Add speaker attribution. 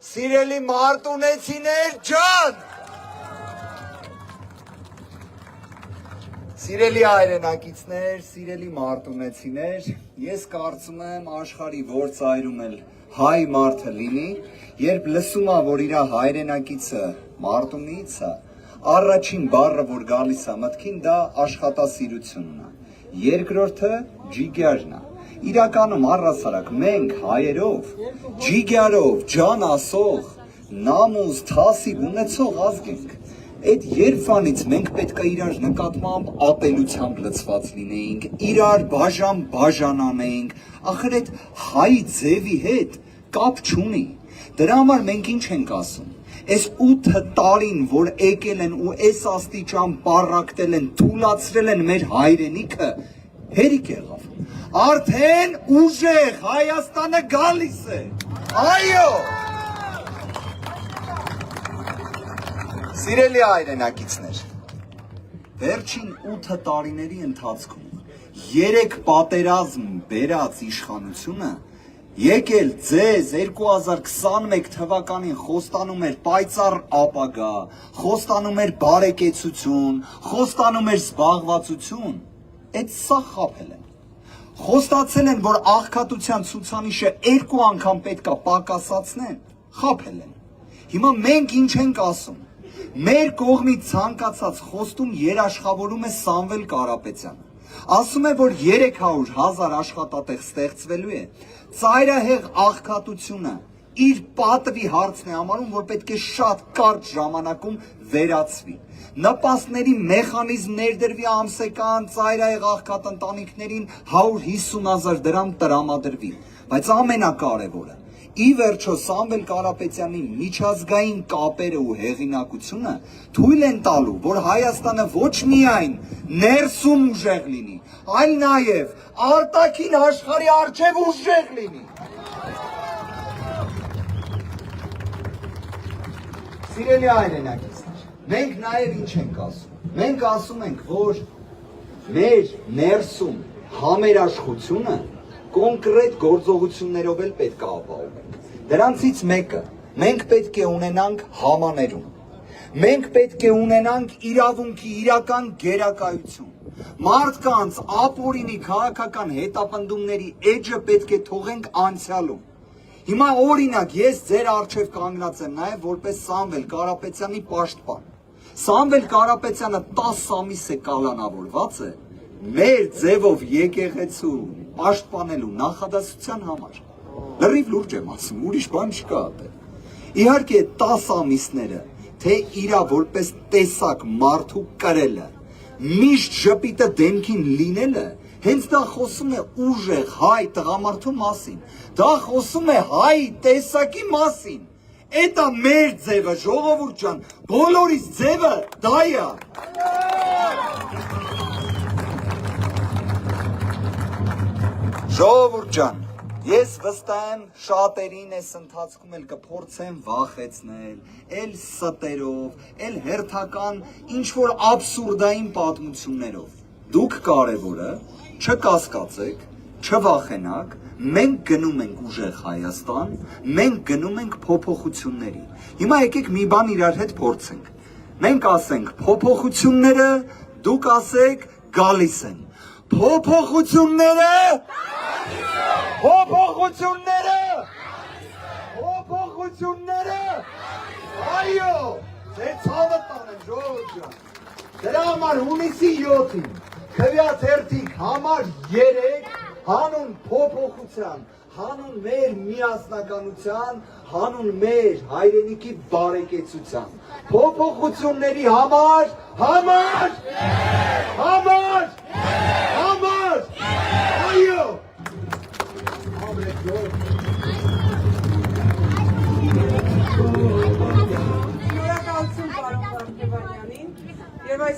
Speaker 1: Սիրելի մարտունեցիներ ջան, սիրելի հայրենակիցներ, սիրելի մարտունեցիներ, ես կարծում եմ աշխարհի որ ծայրում էլ հայ մարդը լինի, երբ լսում է, որ իր հայրենակիցը մարտունից է, առաջին բառը, որ գալիս է մտքին, դա աշխատասիրությունն է, երկրորդը ջիգյարն է, իրականում առհասարակ մենք հայերով, ջիգյարով, ջան ասող, նամուզ, թասիբ ունեցող ազգ ենք, այդ երբանից մենք պետք է իրար նկատմամբ ապելությամբ լցված լինեինք, իրար բաժան անեինք, ախր այդ հայ ձևի հետ կապ չունի, դրա համար մենք ինչ ենք ասում, այս 8 տարին, որ եկել են ու այս աստիճան պառակտել են, թուլացրել են մեր հայրենիքը, հերիք եղավ, արդեն ուժեղ Հայաստանը գալիս է, այո, սիրելի հայրենակիցներ, վերջին 8 տարիների ընթացքում 3 պատերազմ բերած իշխանությունը եկել ձեզ 2021 թվականին խոստանում էր պայծառ ապագա, խոստանում էր բարեկեցություն, խոստանում էր զբաղվածություն, այդ սա խաբել են, խոստացել են, որ աղքատության ցուցանիշը 2 անգամ պետքա պակասացնեն, խաբել են, հիմա մենք ինչ ենք ասում, մեր կողմից ցանկացած խոստում երաշխավորում է Սամվել Կարապետյանը, ասում է, որ 300,000 աշխատատեղ ստեղծվելու է, ծայրահեղ աղքատությունը իր պատվի հարցն է համարում, որ պետք է շատ կարճ ժամանակում վերացվի, նպաստների մեխանիզմ ներդրվի ամսական ծայրահեղ աղքատ ընտանիքներին 150,000 դրամ տրամադրվի, բայց ամենակարևորը, ի վերջո Սամվել Կարապետյանի միջազգային կապերը ու հեղինակությունը թույլ են տալու, որ Հայաստանը ոչ միայն ներսում ուժեղ լինի, այլ նաև արտաքին աշխարհի առջև ուժեղ լինի։ Սիրելի հայրենակիցներ, մենք նաև ինչ ենք ասում, մենք ասում ենք, որ մեր ներսում համերաշխությունը կոնկրետ գործողություններով էլ պետք է ապահովենք, դրանցից մեկը, մենք պետք է ունենանք համաներում, մենք պետք է ունենանք իրավունքի իրական գերակայություն, մարդկանց ապօրինի քաղաքական հետապնդումների էջը պետք է թողենք անցյալում, հիմա օրինակ ես ձեր առջև կանգնած եմ նաև որպես Սամվել Կարապետյանի պաշտպան, Սամվել Կարապետյանը 10 ամիս է կալանավորված է, մեր ձևով եկեղեցու պաշտպանելու նախադասության համար, լրիվ լուրջ եմ ասում, ուրիշ բան չկա այդտեղ, իհարկե 10 ամիսները, թե իրա որպես տեսակ մարդու կրելը, միշտ ժպիտը դեմքին լինելը, հենց դա խոսում է ուժեղ հայ տղամարդու մասին, դա խոսում է հայ տեսակի մասին, էտա մեր ձևը, ժողովուրդ ջան, բոլորիս ձևը դա է։ Ժողովուրդ ջան, ես վստահ եմ շատերին այս ընթացքում էլ կփորձեմ վախեցնել, էլ ստերով, էլ հերթական ինչ-որ աբսուրդային պատմություններով։ Դուք կարևորը չկասկածեք, չվախենաք, մենք գնում ենք ուժեղ Հայաստան, մենք գնում ենք փոփոխությունների։ Հիմա եկեք մի բան իրար հետ փորձենք։ Մենք ասենք փոփոխությունները, դուք ասեք գալիս են։ Փոփոխությունները Փոփոխությունները Փոփոխությունները այո, դե ցավը տանեմ ժողովուրդ ջան։ Դրա համար հունիսի 7-ին քվեաթերթիկ համար 3 հանուն փոփոխության, հանուն մեր միասնականության, հանուն մեր հայրենիքի բարեկեցության, փոփոխությունների համար, այո,
Speaker 2: Շնորհակալություն պարոն Վարդևանյանին եւ այս